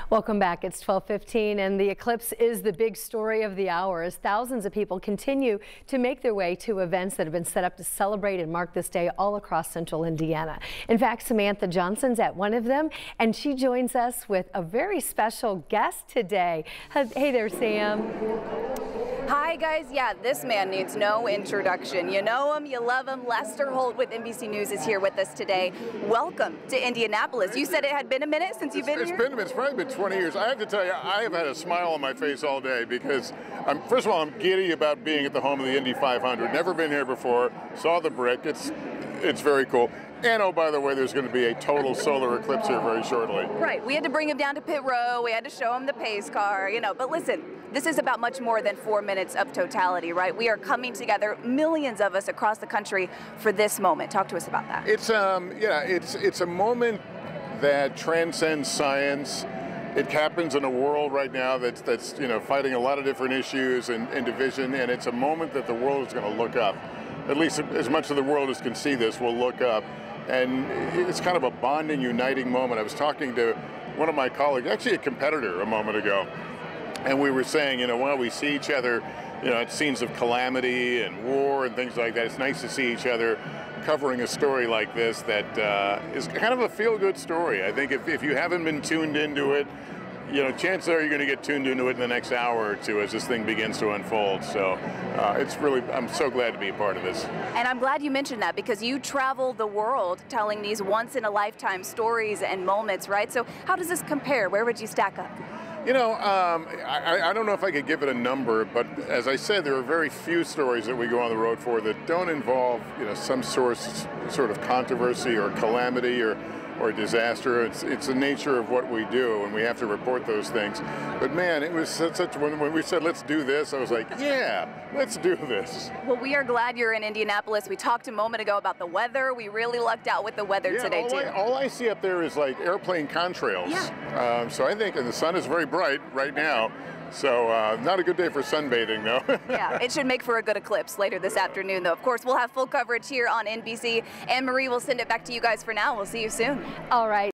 Welcome back. It's 12:15 and the eclipse is the big story of the hour as thousands of people continue to make their way to events that have been set up to celebrate and mark this day all across central Indiana. In fact, Samantha Johnson's at one of them and she joins us with a very special guest today. Hey there, Sam. Hi guys, yeah, this man needs no introduction. You know him, you love him. Lester Holt with NBC News is here with us today. Welcome to Indianapolis. You said it had been a minute since you've been here? It's probably been 20 years. I have to tell you, I have had a smile on my face all day because, first of all, I'm giddy about being at the home of the Indy 500. Never been here before, saw the brick, it's very cool. And oh, by the way, there's going to be a total solar eclipse here very shortly. Right, we had to bring him down to pit row, we had to show him the pace car, you know, but listen, this is about much more than 4 minutes of totality, right? We are coming together, millions of us across the country for this moment. Talk to us about that. It's it's a moment that transcends science. It happens in a world right now that's fighting a lot of different issues and division, and it's a moment that the world is going to look up. At least as much of the world as can see this will look up. And it's kind of a bonding, uniting moment. I was talking to one of my colleagues, actually a competitor, a moment ago, and we were saying, while we see each other, at scenes of calamity and war and things like that, it's nice to see each other covering a story like this that is kind of a feel-good story. I think if you haven't been tuned into it, chances are you're going to get tuned into it in the next hour or two as this thing begins to unfold. So I'm so glad to be a part of this. And I'm glad you mentioned that because you travel the world telling these once-in-a-lifetime stories and moments, right? So how does this compare? Where would you stack up? I don't know if I could give it a number, but as I said, there are very few stories that we go on the road for that don't involve, some sort of controversy or calamity or disaster. It's the nature of what we do, and we have to report those things. But man, it was when we said let's do this, I was like, yeah, let's do this. Well, we are glad you're in Indianapolis. We talked a moment ago about the weather. We really lucked out with the weather today too. All I see up there is like airplane contrails. Yeah. So I think, and the sun is very bright right now. So not a good day for sunbathing, though. Yeah, it should make for a good eclipse later this afternoon, though. Of course, we'll have full coverage here on NBC. Anne Marie will send it back to you guys for now. We'll see you soon. All right.